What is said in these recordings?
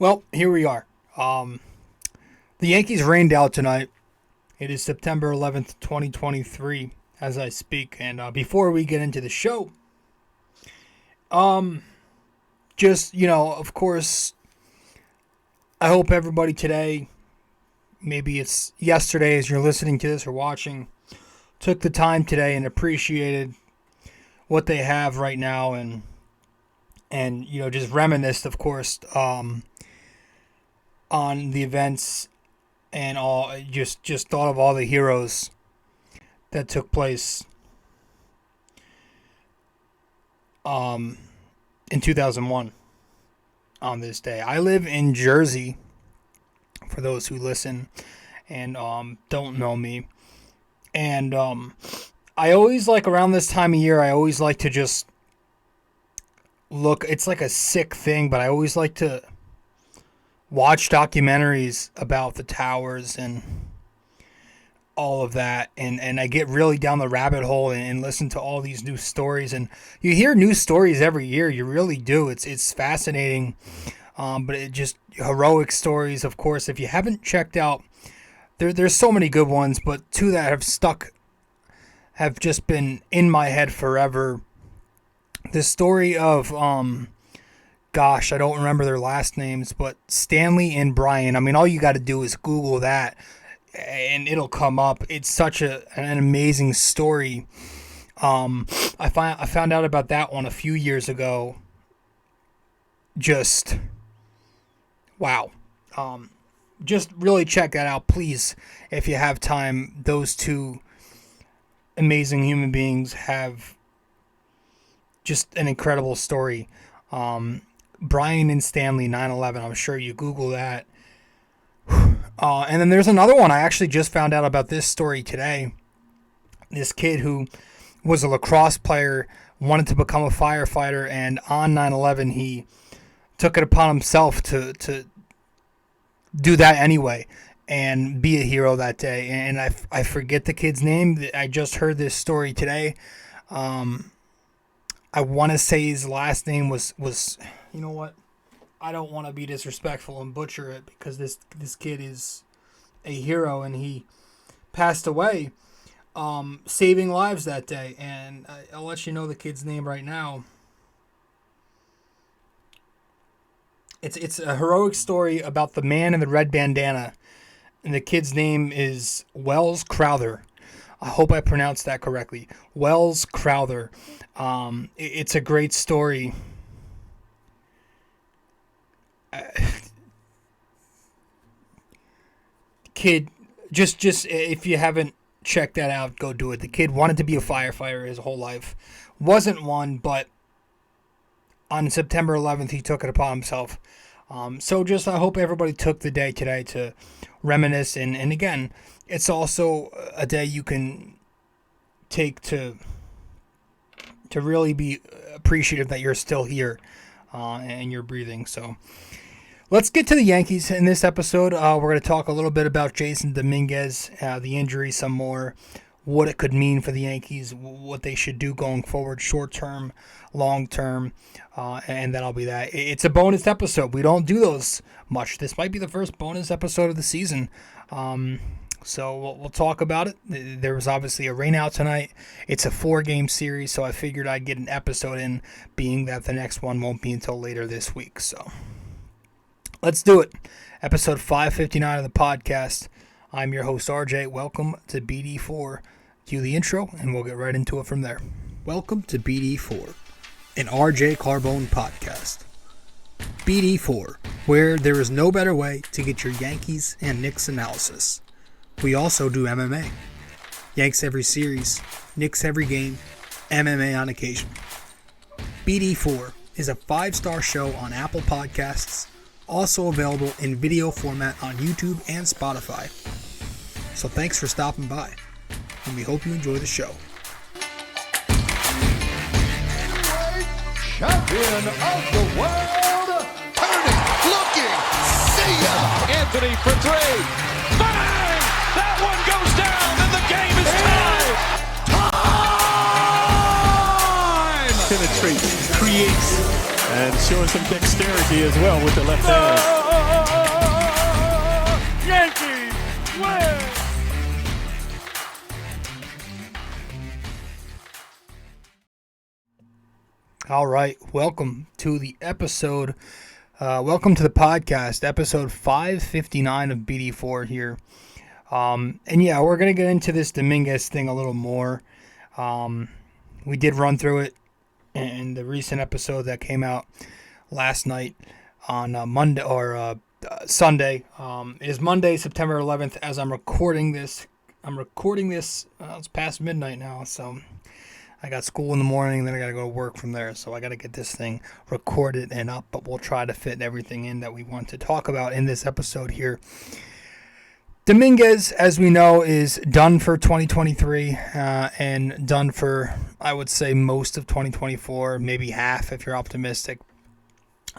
Well, here we are. The Yankees rained out tonight. It is September 11th, 2023, as I speak. And before we get into the show, of course, I hope everybody today, maybe it's yesterday as you're listening to this or watching, took the time today and appreciated what they have right now and just reminisced, of course, on the events and all, just thought of all the heroes that took place in 2001 on this day. I live in Jersey, for those who listen and don't know me. And I always around this time of year, I always like to just look. It's like a sick thing, but I always like to watch documentaries about the towers and all of that, and I get really down the rabbit hole and listen to all these new stories. And you hear new stories every year, you really do. It's fascinating, but it just heroic stories. Of course, if you haven't checked out, there's so many good ones, but two that have just been in my head forever. The story of I don't remember their last names, but Stanley and Brian. I mean, all you got to do is Google that, and it'll come up. It's such an amazing story. I found out about that one a few years ago. Just wow. Just really check that out, please, if you have time. Those two amazing human beings have just an incredible story. Brian and Stanley, 9/11. I'm sure you Google that. And then there's another one. I actually just found out about this story today. This kid who was a lacrosse player, wanted to become a firefighter, and on 9/11 he took it upon himself to do that anyway and be a hero that day. And I forget the kid's name. I just heard this story today. I want to say his last name was, you know what? I don't want to be disrespectful and butcher it, because this kid is a hero and he passed away saving lives that day. And I'll let you know the kid's name right now. It's a heroic story about the man in the red bandana, and the kid's name is Wells Crowther. I hope I pronounced that correctly. Wells Crowther. It's a great story. Kid, just if you haven't checked that out, go do it. The kid wanted to be a firefighter his whole life. Wasn't one, but on September 11th, he took it upon himself. I hope everybody took the day today to reminisce. And again, it's also a day you can take to really be appreciative that you're still here and you're breathing. So let's get to the Yankees in this episode. We're going to talk a little bit about Jason Dominguez, the injury, some more, what it could mean for the Yankees, what they should do going forward, short-term, long-term, and that'll be that. It's a bonus episode. We don't do those much. This might be the first bonus episode of the season. So we'll talk about it. There was obviously a rainout tonight. It's a 4-game series, so I figured I'd get an episode in, being that the next one won't be until later this week. So let's do it. Episode 559 of the podcast. I'm your host, RJ. Welcome to BD4. Cue the intro, and we'll get right into it from there. Welcome to BD4, an RJ Carbone podcast. BD4, where there is no better way to get your Yankees and Knicks analysis. We also do MMA. Yanks every series, Knicks every game, MMA on occasion. BD4 is a 5-star show on Apple Podcasts, also available in video format on YouTube and Spotify. So thanks for stopping by, and we hope you enjoy the show. Champion of the world, turning, looking, see ya! Anthony for 3. Bang! That one goes down, and the game is tied! Time! Penetrates, creates, and showing some dexterity as well with the left hand. All right, welcome to the episode. Welcome to the podcast, episode 559 of BD4 here. And yeah, we're going to get into this Dominguez thing a little more. We did run through it in the recent episode that came out last night on Monday or Sunday. It is Monday, September 11th as I'm recording this. It's past midnight now, so I got school in the morning, then I got to go to work from there, so I got to get this thing recorded and up, but we'll try to fit everything in that we want to talk about in this episode here. Dominguez, as we know, is done for 2023 and done for, I would say, most of 2024, maybe half if you're optimistic.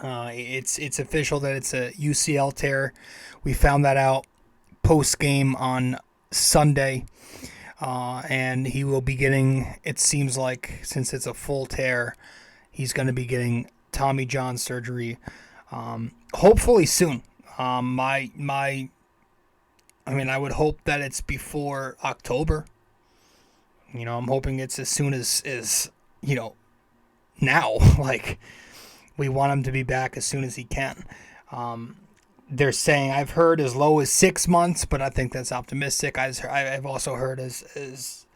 It's official that it's a UCL tear. We found that out post-game on Sunday. And he will be getting, it seems like, since it's a full tear, he's going to be getting Tommy John surgery, hopefully soon. I would hope that it's before October. I'm hoping it's as soon as now. Like, we want him to be back as soon as he can. They're saying, I've heard as low as 6 months, but I think that's optimistic. I've also heard as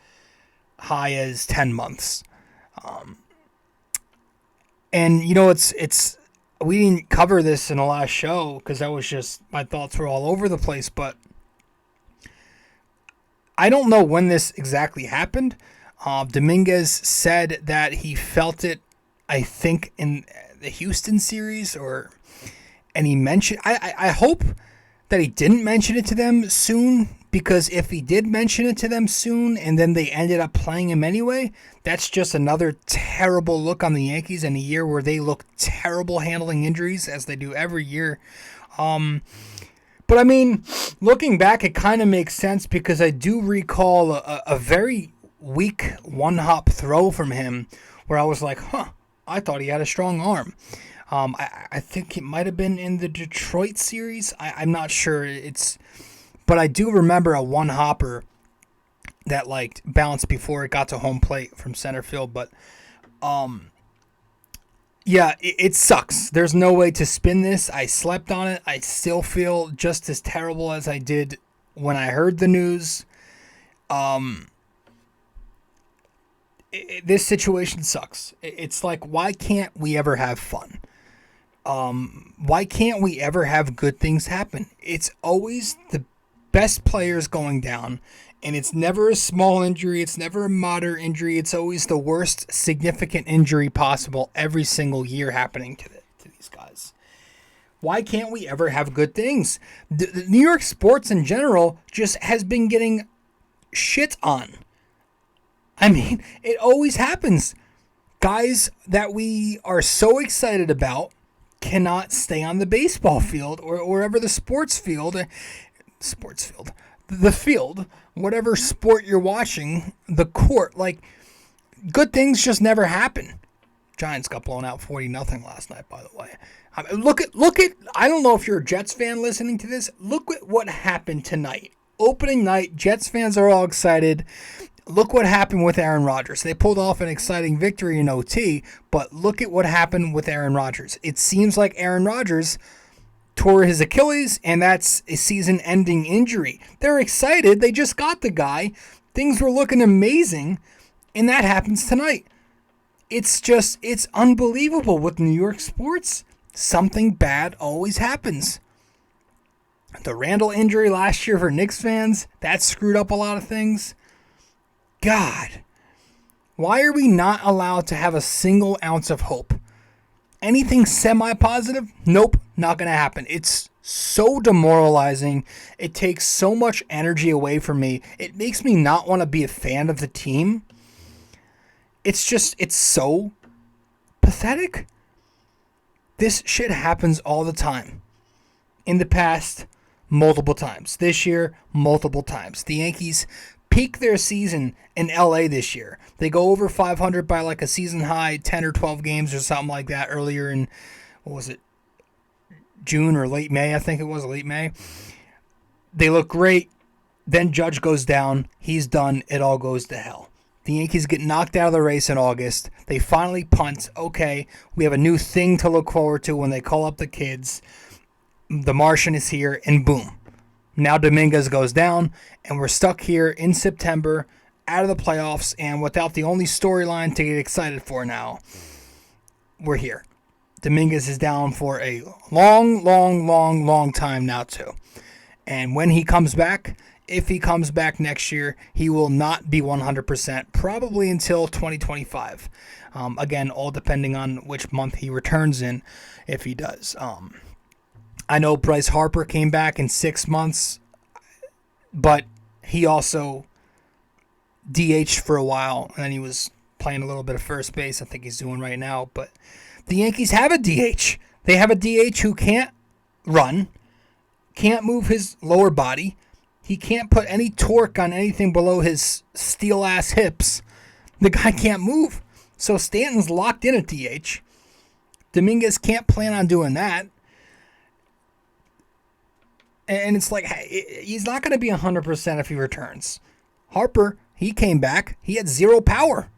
high as 10 months. And it's we didn't cover this in the last show because that was just, my thoughts were all over the place, but I don't know when this exactly happened. Dominguez said that he felt it, I think, in the Houston series, and he mentioned, I hope that he didn't mention it to them soon, because if he did mention it to them soon and then they ended up playing him anyway, that's just another terrible look on the Yankees in a year where they look terrible handling injuries, as they do every year. But looking back, it kind of makes sense, because I do recall a very weak one-hop throw from him where I was like, I thought he had a strong arm. I think it might have been in the Detroit series. I'm not sure. But I do remember a one-hopper that bounced before it got to home plate from center field. But yeah, it sucks. There's no way to spin this. I slept on it. I still feel just as terrible as I did when I heard the news. This situation sucks. It's like, why can't we ever have fun? Why can't we ever have good things happen? It's always the best players going down, and it's never a small injury. It's never a moderate injury. It's always the worst significant injury possible every single year happening to these guys. Why can't we ever have good things? The New York sports in general just has been getting shit on. It always happens. Guys that we are so excited about cannot stay on the baseball field or wherever the the field, whatever sport you're watching, the court, good things just never happen. Giants got blown out 40-0 last night, by the way. Look at, I don't know if you're a Jets fan listening to this, look at what happened tonight. Opening night, Jets fans are all excited. Look what happened with Aaron Rodgers. They pulled off an exciting victory in OT, but look at what happened with Aaron Rodgers. It seems like Aaron Rodgers tore his Achilles, and that's a season-ending injury. They're excited. They just got the guy. Things were looking amazing, and that happens tonight. It's unbelievable with New York sports. Something bad always happens. The Randall injury last year for Knicks fans, that screwed up a lot of things. God, why are we not allowed to have a single ounce of hope? Anything semi-positive? Nope, not going to happen. It's so demoralizing. It takes so much energy away from me. It makes me not want to be a fan of the team. It's so pathetic. This shit happens all the time. In the past, multiple times. This year, multiple times. The Yankees peak their season in LA this year. They go over 500 by a season high 10 or 12 games or something like that earlier in, June or late May, I think it was, late May. They look great. Then Judge goes down. He's done. It all goes to hell. The Yankees get knocked out of the race in August. They finally punt. Okay, we have a new thing to look forward to when they call up the kids. The Martian is here, and boom. Now Dominguez goes down, and we're stuck here in September, out of the playoffs, and without the only storyline to get excited for now, we're here. Dominguez is down for a long time now, too. And when he comes back, if he comes back next year, he will not be 100%, probably until 2025. Again, all depending on which month he returns in, if he does. I know Bryce Harper came back in 6 months, but he also DH'd for a while, and then he was playing a little bit of first base. I think he's doing right now. But the Yankees have a DH. They have a DH who can't run, can't move his lower body. He can't put any torque on anything below his steel-ass hips. The guy can't move. So Stanton's locked in at DH. Dominguez can't plan on doing that. And it's like, he's not going to be 100% if he returns. Harper, he came back. He had zero power.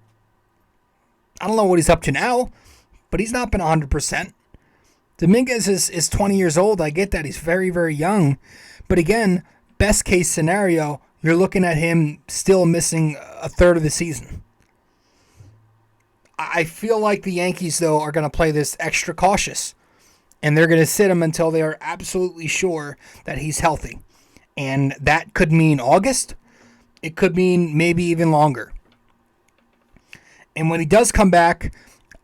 I don't know what he's up to now, but he's not been 100%. Dominguez is 20 years old. I get that. He's very, very young. But again, best case scenario, you're looking at him still missing a third of the season. I feel like the Yankees, though, are going to play this extra cautious. And they're going to sit him until they are absolutely sure that he's healthy. And that could mean August. It could mean maybe even longer. And when he does come back,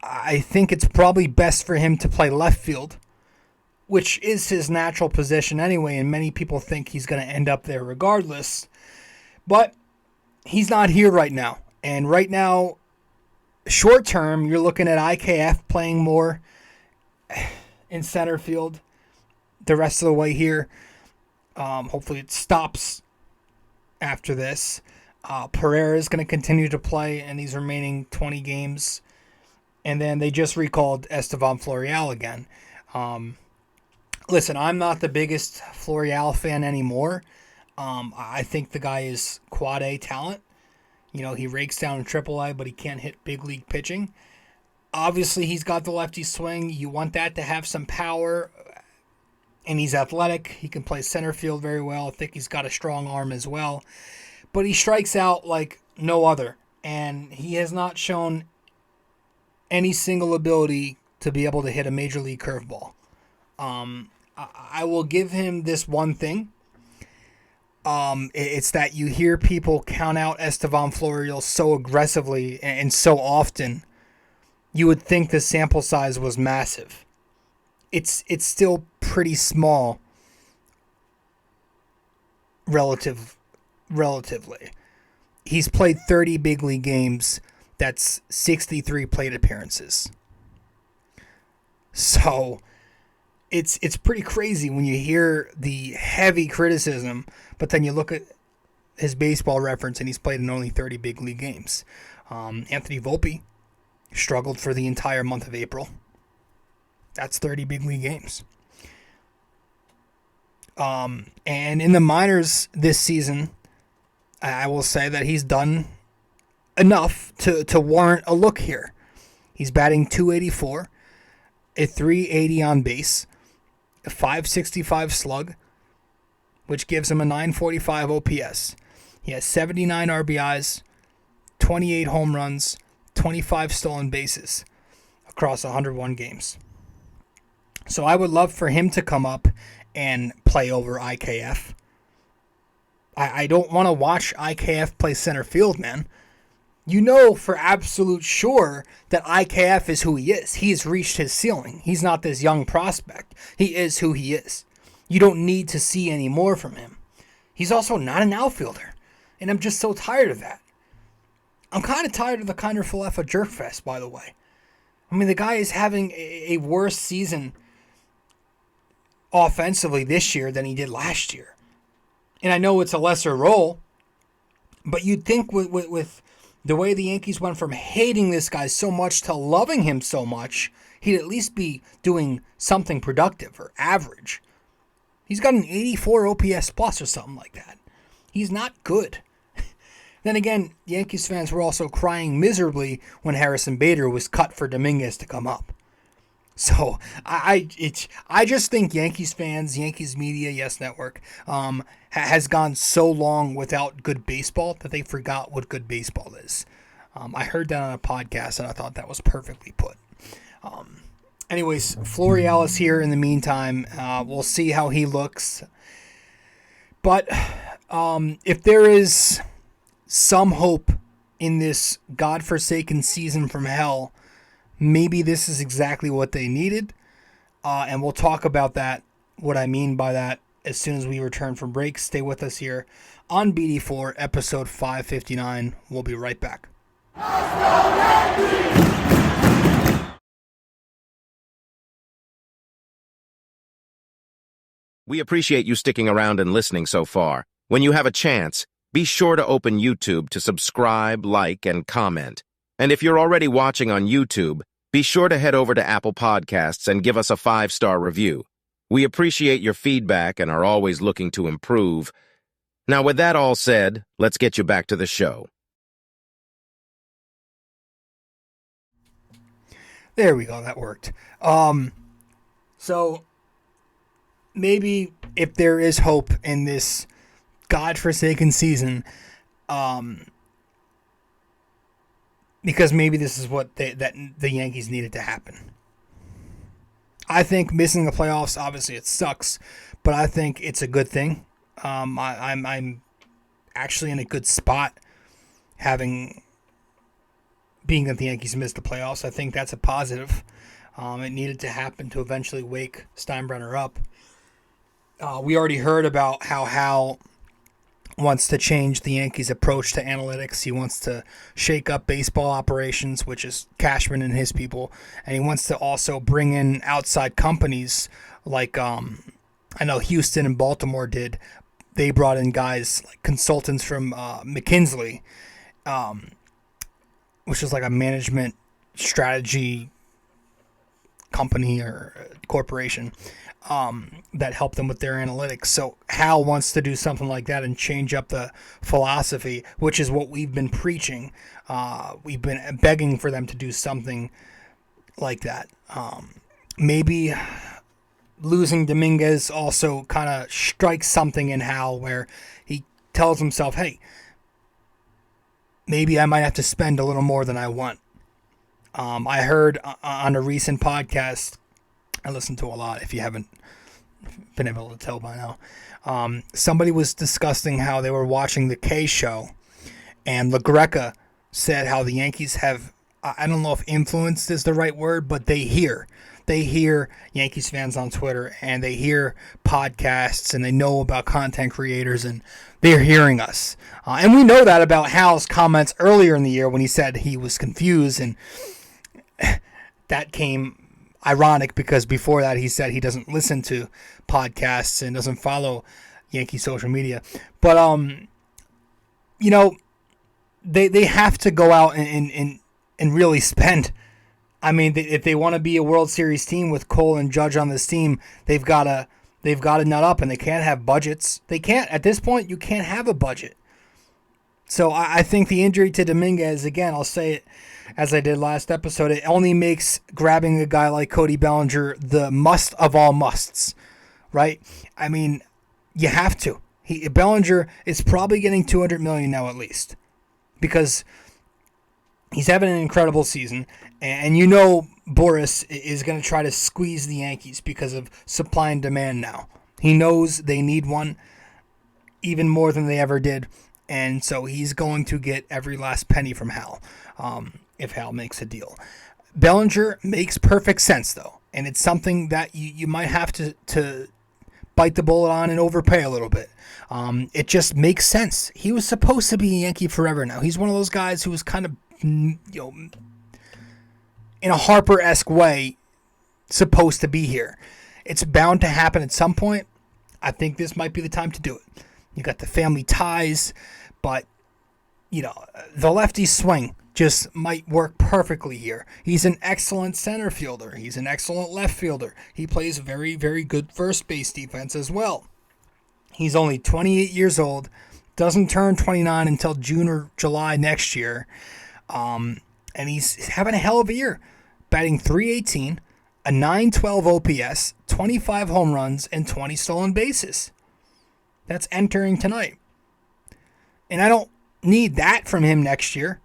I think it's probably best for him to play left field, which is his natural position anyway, and many people think he's going to end up there regardless. But he's not here right now. And right now, short term, you're looking at IKF playing more in center field the rest of the way here. Hopefully it stops after this. Pereira is going to continue to play in these remaining 20 games. And then they just recalled Estevan Florial again. Listen, I'm not the biggest Florial fan anymore. I think the guy is quad A talent. You know, he rakes down in AAA, but he can't hit big league pitching. Obviously, he's got the lefty swing. You want that to have some power. And he's athletic. He can play center field very well. I think he's got a strong arm as well. But he strikes out like no other. And he has not shown any single ability to be able to hit a major league curveball. I will give him this one thing. It's that you hear people count out Estevan Florial so aggressively and so often. You would think the sample size was massive. It's still pretty small relatively. He's played 30 big league games. That's 63 plate appearances. So it's pretty crazy when you hear the heavy criticism, but then you look at his baseball reference and he's played in only 30 big league games. Anthony Volpe struggled for the entire month of April. That's 30 big league games. And in the minors this season, I will say that he's done enough to warrant a look here. He's batting .284, a .380 on base, a .565 slug, which gives him a .945 OPS. He has 79 RBIs, 28 home runs, 25 stolen bases across 101 games. So I would love for him to come up and play over IKF. I don't want to watch IKF play center field, man. You know for absolute sure that IKF is who he is. He has reached his ceiling. He's not this young prospect. He is who he is. You don't need to see any more from him. He's also not an outfielder. And I'm just so tired of that. I'm kind of tired of the Kiner Falefa jerkfest, by the way. I mean, the guy is having a worse season offensively this year than he did last year. And I know it's a lesser role, but you'd think with the way the Yankees went from hating this guy so much to loving him so much, he'd at least be doing something productive or average. He's got an 84 OPS plus or something like that. He's not good. Then again, Yankees fans were also crying miserably when Harrison Bader was cut for Dominguez to come up. So I just think Yankees fans, Yankees media, Yes Network, has gone so long without good baseball that they forgot what good baseball is. I heard that on a podcast, and I thought that was perfectly put. Anyways, Florial is here in the meantime. We'll see how he looks. But if there is some hope in this godforsaken season from hell, maybe this is exactly what they needed. And we'll talk about that, what I mean by that, as soon as we return from break. Stay with us here on BD4, episode 559. We'll be right back. We appreciate you sticking around and listening so far. When you have a chance, be sure to open YouTube to subscribe, like, and comment. And if you're already watching on YouTube, be sure to head over to Apple Podcasts and give us a 5-star review. We appreciate your feedback and are always looking to improve. Now, with that all said, let's get you back to the show. There we go. That worked. So maybe if there is hope in this godforsaken season, because maybe this is what that the Yankees needed to happen. I think missing the playoffs, obviously it sucks, but I think it's a good thing. I'm actually in a good spot being that the Yankees missed the playoffs. I think that's a positive. It needed to happen to eventually wake Steinbrenner up. We already heard about how Hal wants to change the Yankees' approach to analytics. He wants to shake up baseball operations, which is Cashman and his people. And he wants to also bring in outside companies like I know Houston and Baltimore did. They brought in guys like consultants from McKinsey, which is like a management strategy company or corporation that helped them with their analytics. So Hal wants to do something like that and change up the philosophy, which is what we've been preaching. We've been begging for them to do something like that. Maybe losing Dominguez also kind of strikes something in Hal where he tells himself, hey, maybe I might have to spend a little more than I want. I heard on a recent podcast, I listen to a lot if you haven't been able to tell by now, somebody was discussing how they were watching the K show, and LaGreca said how the Yankees have, I don't know if influenced is the right word, but they hear Yankees fans on Twitter, and they hear podcasts, and they know about content creators, and they're hearing us. And we know that about Hal's comments earlier in the year when he said he was confused, and that came ironic because before that he said he doesn't listen to podcasts and doesn't follow Yankee social media. But they have to go out and really spend. I mean, if they want to be a World Series team with Cole and Judge on this team, they've got to nut up, and they can't have budgets. They can't at this point. You can't have a budget. So I think the injury to Dominguez, again, I'll say it as I did last episode, it only makes grabbing a guy like Cody Bellinger the must of all musts, right? I mean, you have to. Bellinger is probably getting $200 million now at least, because he's having an incredible season, and Boris is going to try to squeeze the Yankees because of supply and demand now. He knows they need one even more than they ever did, and so he's going to get every last penny from Hal if Hal makes a deal. Bellinger makes perfect sense, though, and it's something that you might have to bite the bullet on and overpay a little bit. It just makes sense. He was supposed to be a Yankee forever now. He's one of those guys who was kind of, in a Harper-esque way, supposed to be here. It's bound to happen at some point. I think this might be the time to do it. You got the family ties, but, the lefty swing just might work perfectly here. He's an excellent center fielder. He's an excellent left fielder. He plays very, very good first base defense as well. He's only 28 years old, Doesn't turn 29 until June or July next year. And he's having a hell of a year. Batting .318, a .912 OPS, 25 home runs, and 20 stolen bases. That's entering tonight. And I don't need that from him next year.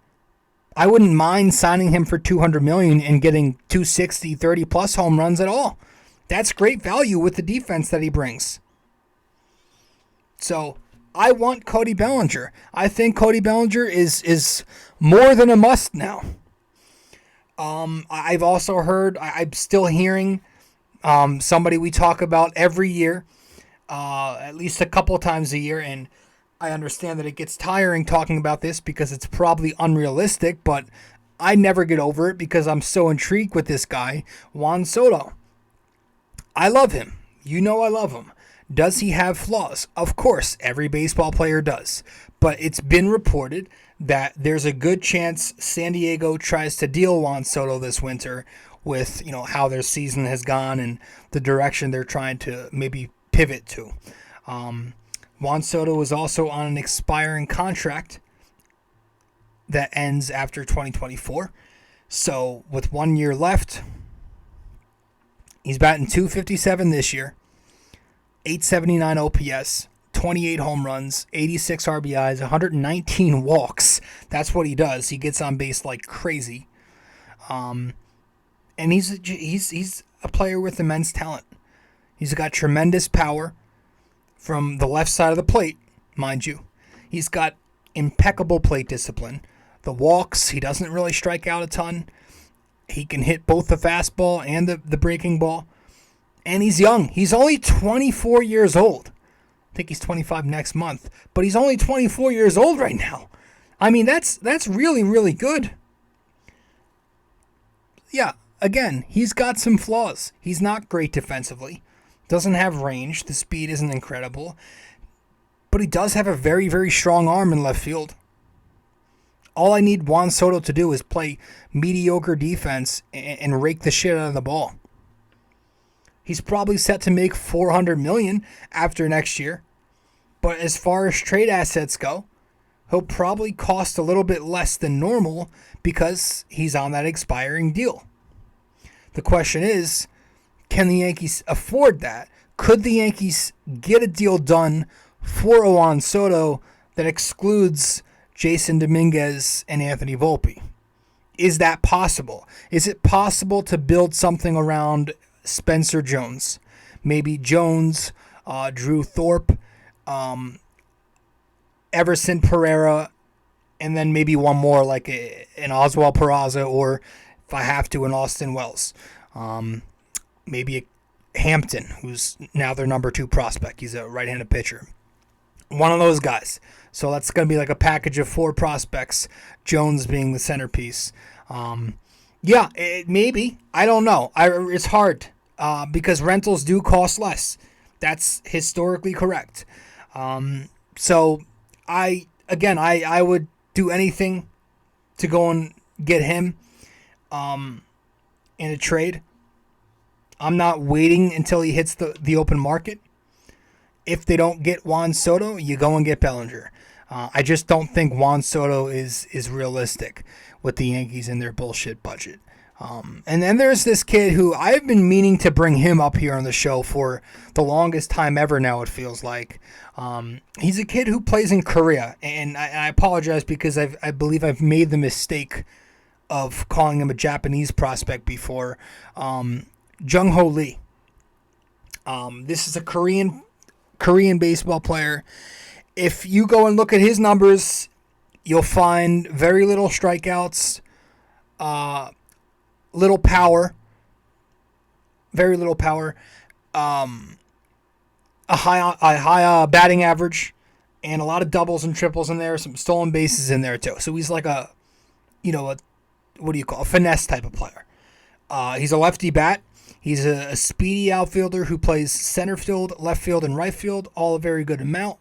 I wouldn't mind signing him for $200 million and getting 260, 30-plus home runs at all. That's great value with the defense that he brings. So I want Cody Bellinger. I think Cody Bellinger is more than a must now. I've also heard, I'm still hearing somebody we talk about every year, at least a couple times a year, and I understand that it gets tiring talking about this because it's probably unrealistic, but I never get over it because I'm so intrigued with this guy, Juan Soto. I love him. You know I love him. Does he have flaws? Of course, every baseball player does. But it's been reported that there's a good chance San Diego tries to deal Juan Soto this winter with, how their season has gone and the direction they're trying to maybe pivot to. Juan Soto is also on an expiring contract that ends after 2024. So with 1 year left, he's batting .257 this year, .879 OPS, 28 home runs, 86 RBIs, 119 walks. That's what he does. He gets on base like crazy. And he's a player with immense talent. He's got tremendous power from the left side of the plate, mind you. He's got impeccable plate discipline. The walks, he doesn't really strike out a ton. He can hit both the fastball and the breaking ball. And he's young. He's only 24 years old. I think he's 25 next month. But he's only 24 years old right now. I mean, that's really, really good. Yeah, again, he's got some flaws. He's not great defensively. Doesn't have range. The speed isn't incredible. But he does have a very, very strong arm in left field. All I need Juan Soto to do is play mediocre defense and rake the shit out of the ball. He's probably set to make $400 million after next year. But as far as trade assets go, he'll probably cost a little bit less than normal because he's on that expiring deal. The question is, can the Yankees afford that? Could the Yankees get a deal done for Juan Soto that excludes Jason Dominguez and Anthony Volpe? Is that possible? Is it possible to build something around Spencer Jones? Maybe Jones, Drew Thorpe, Everson Pereira, and then maybe one more like an Oswald Peraza, or if I have to, an Austin Wells. Maybe a Hampton, who's now their number 2 prospect. He's a right-handed pitcher. One of those guys. So that's going to be like a package of 4 prospects, Jones being the centerpiece. Maybe. I don't know. It's hard because rentals do cost less. That's historically correct. So I would do anything to go and get him in a trade. I'm not waiting until he hits the open market. If they don't get Juan Soto, you go and get Bellinger. I just don't think Juan Soto is realistic with the Yankees and their bullshit budget. And then there's this kid who I've been meaning to bring him up here on the show for the longest time ever now, it feels like. He's a kid who plays in Korea, and I apologize because I believe I've made the mistake of calling him a Japanese prospect before. Jung-Ho Lee. This is a Korean baseball player. If you go and look at his numbers, you'll find very little strikeouts, little power, very little power, a high batting average, and a lot of doubles and triples in there, some stolen bases in there too. So he's like a finesse type of player. He's a lefty bat. He's a speedy outfielder who plays center field, left field, and right field, all a very good amount,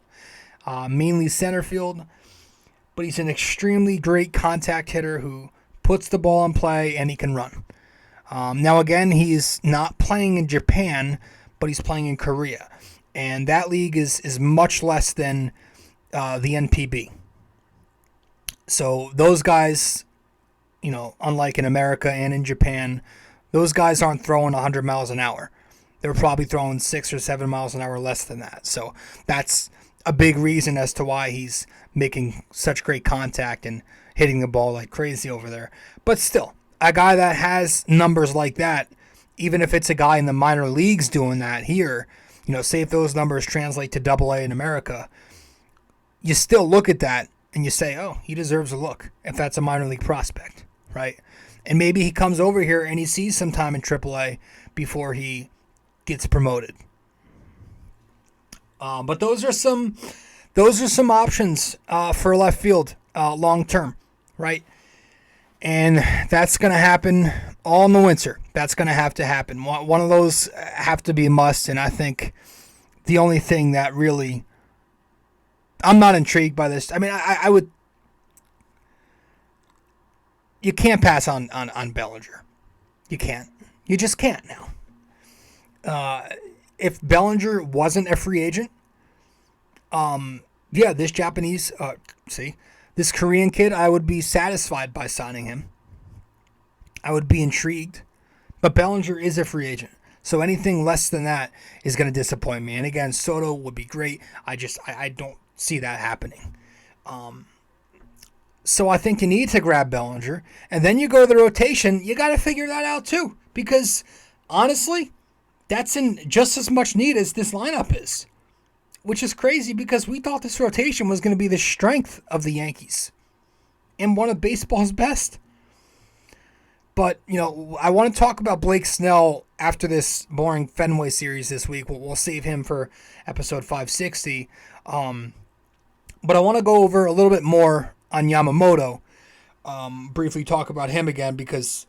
mainly center field. But he's an extremely great contact hitter who puts the ball in play, and he can run. Now, again, he's not playing in Japan, but he's playing in Korea. And that league is much less than the NPB. So those guys, unlike in America and in Japan, those guys aren't throwing 100 miles an hour. They're probably throwing 6 or 7 miles an hour less than that. So that's a big reason as to why he's making such great contact and hitting the ball like crazy over there. But still, a guy that has numbers like that, even if it's a guy in the minor leagues doing that here, say if those numbers translate to Double-A in America, you still look at that and you say, oh, he deserves a look if that's a minor league prospect, right? And maybe he comes over here and he sees some time in Triple-A before he gets promoted. But those are some options for left field long term, right? And that's going to happen all in the winter. That's going to have to happen. One of those have to be a must, and I think the only thing that really, I'm not intrigued by this. I mean, I would. You can't pass on Bellinger. You can't. You just can't now. If Bellinger wasn't a free agent, this Korean kid, I would be satisfied by signing him. I would be intrigued. But Bellinger is a free agent. So anything less than that is going to disappoint me. And again, Soto would be great. I don't see that happening. So I think you need to grab Bellinger. And then you go to the rotation. You got to figure that out too. Because honestly, that's in just as much need as this lineup is. Which is crazy because we thought this rotation was going to be the strength of the Yankees. And one of baseball's best. But, I want to talk about Blake Snell after this boring Fenway series this week. We'll save him for episode 560. But I want to go over a little bit more on Yamamoto. Briefly talk about him again because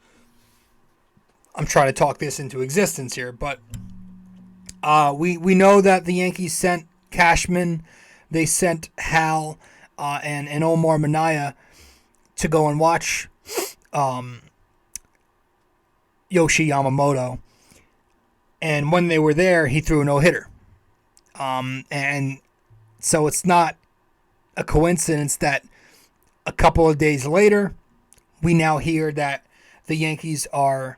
I'm trying to talk this into existence here. But we know that the Yankees sent Cashman, they sent Hal, and Omar Minaya to go and watch Yoshi Yamamoto. And when they were there, he threw a no-hitter. And so it's not a coincidence that a couple of days later, we now hear that the Yankees are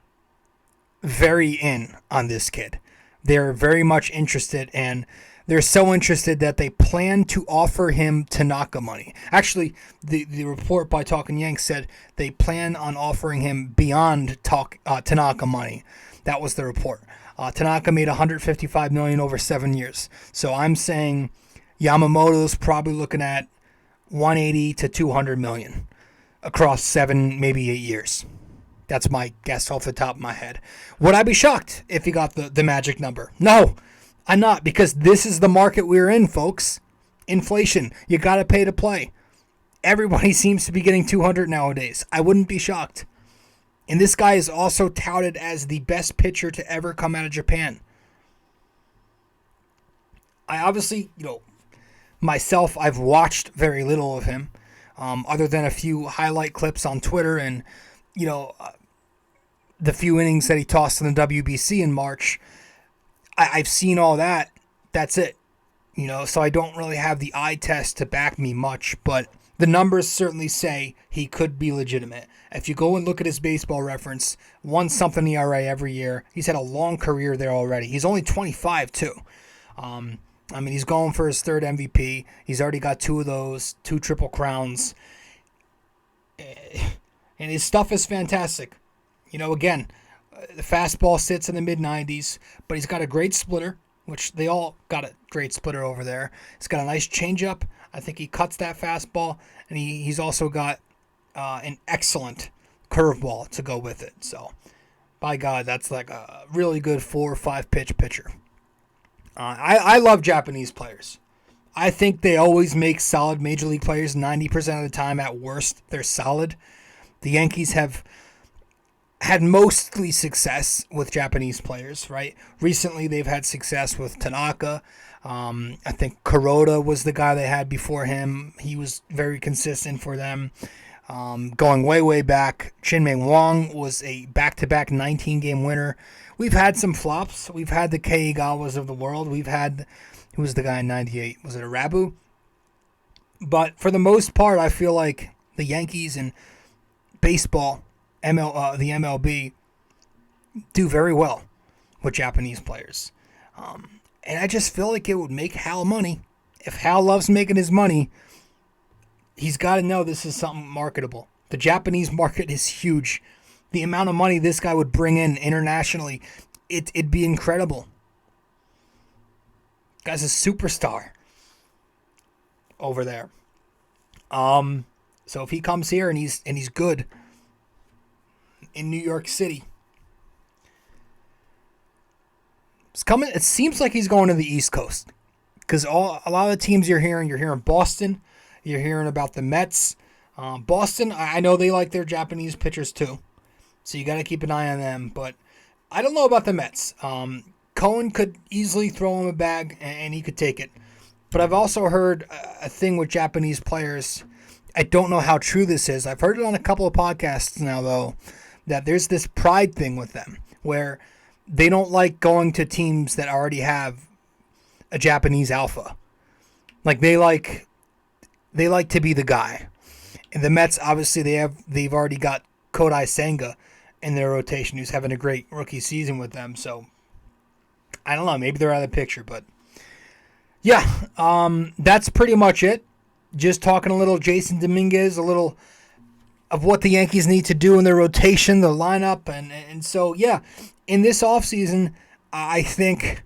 very in on this kid. They're very much interested, and they're so interested that they plan to offer him Tanaka money. Actually, the report by Talking Yanks said they plan on offering him beyond Tanaka money. That was the report. Tanaka made $155 million over 7 years. So I'm saying Yamamoto's probably looking at $180 to $200 million across 7, maybe 8 years. That's my guess off the top of my head. Would I be shocked if he got the magic number? No. I'm not, because this is the market we're in, folks. Inflation. You got to pay to play. Everybody seems to be getting 200 nowadays. I wouldn't be shocked. And this guy is also touted as the best pitcher to ever come out of Japan. I obviously, myself, I've watched very little of him, other than a few highlight clips on Twitter and, the few innings that he tossed in the WBC in March. I've seen all that. That's it. So I don't really have the eye test to back me much, but the numbers certainly say he could be legitimate. If you go and look at his baseball reference, 1-something ERA every year. He's had a long career there already. He's only 25 too. He's going for his 3rd MVP. He's already got 2 of those, 2 Triple Crowns. And his stuff is fantastic. Again, the fastball sits in the mid-90s, but he's got a great splitter, which they all got a great splitter over there. He's got a nice changeup. I think he cuts that fastball, and he's also got an excellent curveball to go with it. So, by God, that's like a really good 4 or 5 pitch pitcher. I love Japanese players. I think they always make solid major league players 90% of the time. At worst, they're solid. The Yankees have had mostly success with Japanese players, right? Recently, they've had success with Tanaka. I think Kuroda was the guy they had before him. He was very consistent for them. Going way, way back, Chin-Mei Wong was a back-to-back 19-game winner. We've had some flops. We've had the Keigawas of the world. We've had, who was the guy in 98? Was it Arabu? But for the most part, I feel like the Yankees and baseball, the MLB, do very well with Japanese players. And I just feel like it would make Hal money. If Hal loves making his money, he's got to know this is something marketable. The Japanese market is huge. The amount of money this guy would bring in internationally, it'd be incredible. Guy's a superstar over there. So if he comes here and he's good in New York City, it seems like he's going to the East Coast, because a lot of the teams you're hearing Boston, you're hearing about the Mets. Boston, I know they like their Japanese pitchers too, so you got to keep an eye on them. But I don't know about the Mets. Cohen could easily throw him a bag and he could take it. But I've also heard a thing with Japanese players. I don't know how true this is. I've heard it on a couple of podcasts now, though, that there's this pride thing with them where they don't like going to teams that already have a Japanese alpha. Like they like to be the guy. And the Mets, obviously, they've already got Kodai Senga in their rotation, who's having a great rookie season with them. So I don't know, maybe they're out of the picture, but yeah, that's pretty much it. Just talking a little Jason Dominguez, a little of what the Yankees need to do in their rotation, the lineup, and so yeah, in this offseason, I think,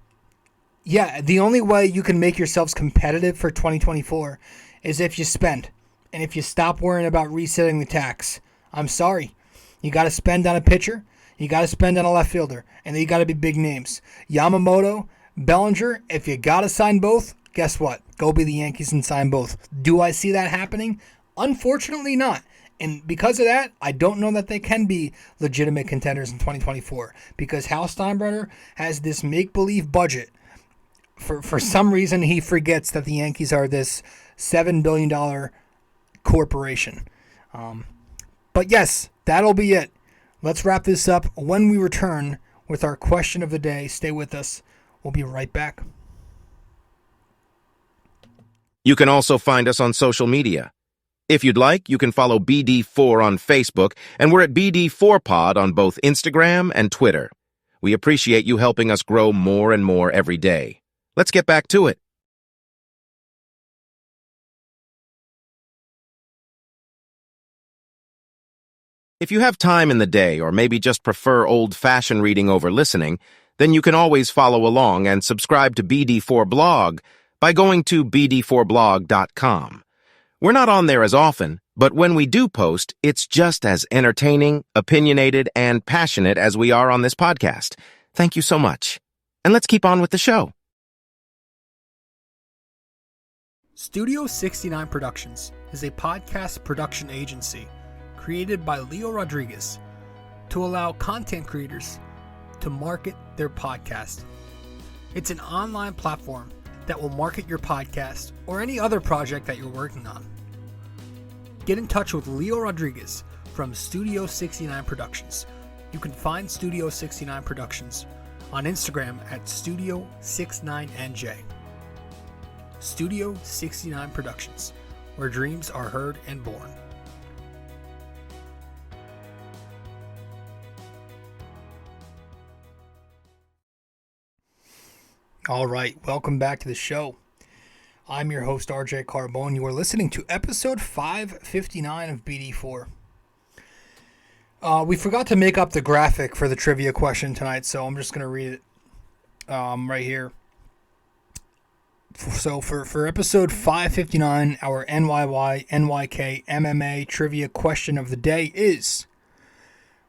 yeah, the only way you can make yourselves competitive for 2024 is if you spend. And if you stop worrying about resetting the tax. I'm sorry. You got to spend on a pitcher. You got to spend on a left fielder. And they got to be big names. Yamamoto, Bellinger, if you got to sign both, guess what? Go be the Yankees and sign both. Do I see that happening? Unfortunately not. And because of that, I don't know that they can be legitimate contenders in 2024. Because Hal Steinbrenner has this make-believe budget. For some reason, he forgets that the Yankees are this $7 billion corporation. But yes, that'll be it. Let's wrap this up when we return with our question of the day. Stay with us. We'll be right back. You can also find us on social media. If you'd like, you can follow BD4 on Facebook, and we're at BD4Pod on both Instagram and Twitter. We appreciate you helping us grow more and more every day. Let's get back to it. If you have time in the day, or maybe just prefer old-fashioned reading over listening, then you can always follow along and subscribe to BD4 Blog by going to bd4blog.com. We're not on there as often, but when we do post, it's just as entertaining, opinionated, and passionate as we are on this podcast. Thank you so much. And let's keep on with the show. Studio 69 Productions is a podcast production agency created by Leo Rodriguez to allow content creators to market their podcast. It's an online platform that will market your podcast or any other project that you're working on. Get in touch with Leo Rodriguez from Studio 69 Productions. You can find Studio 69 Productions on Instagram at Studio69NJ. Studio 69 Productions, where dreams are heard and born. All right, welcome back to the show. I'm your host, RJ Carbone. You are listening to episode 559 of BD4. We forgot to make up the graphic for the trivia question tonight, so I'm just going to read it right here. So for episode 559, our NYY-NYK-MMA trivia question of the day is: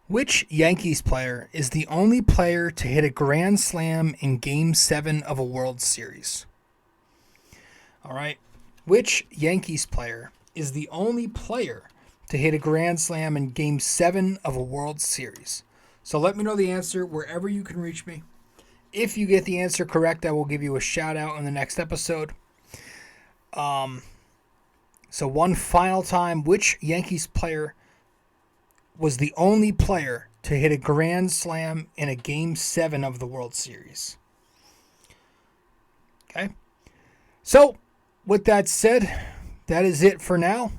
which Yankees player is the only player to hit a grand slam in Game 7 of a World Series? All right. Which Yankees player is the only player to hit a grand slam in Game 7 of a World Series? So let me know the answer wherever you can reach me. If you get the answer correct, I will give you a shout out in the next episode. So one final time, which Yankees player was the only player to hit a grand slam in a Game 7 of the World Series? Okay. So, with that said, that is it for now.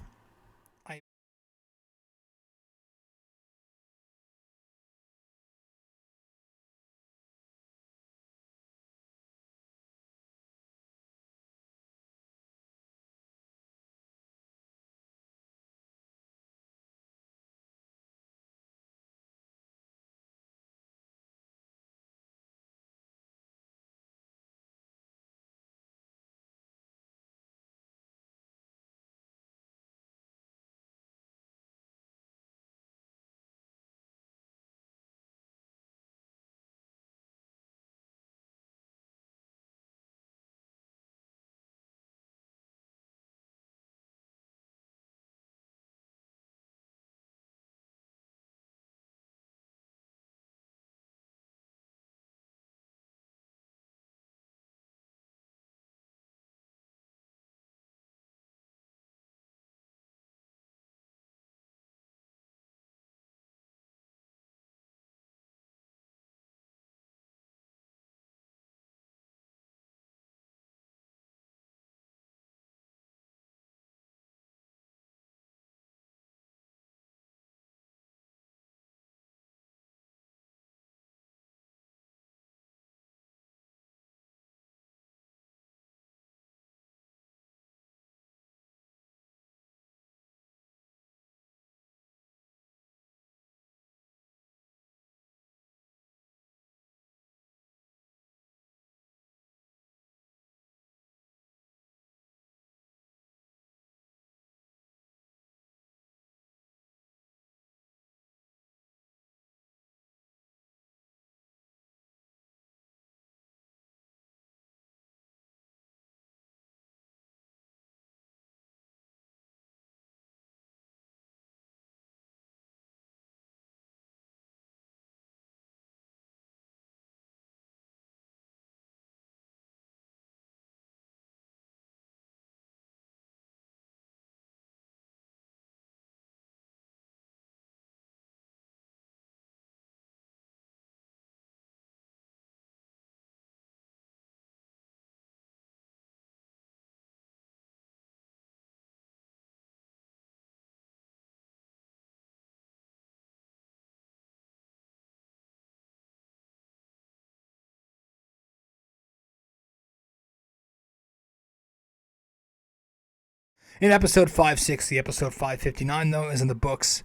In episode 560, episode 559, though, is in the books.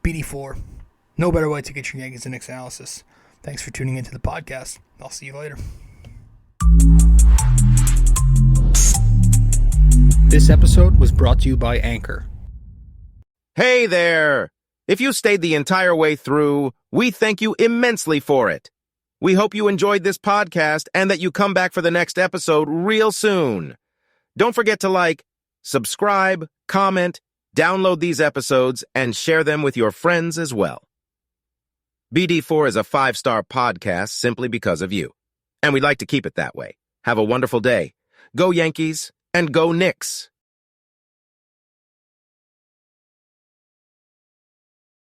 BD4. No better way to get your Yankees and Knicks analysis. Thanks for tuning into the podcast. I'll see you later. This episode was brought to you by Anchor. Hey there! If you stayed the entire way through, we thank you immensely for it. We hope you enjoyed this podcast and that you come back for the next episode real soon. Don't forget to like, subscribe, comment, download these episodes, and share them with your friends as well. BD4 is a 5-star podcast simply because of you, and we'd like to keep it that way. Have a wonderful day. Go Yankees and go Knicks!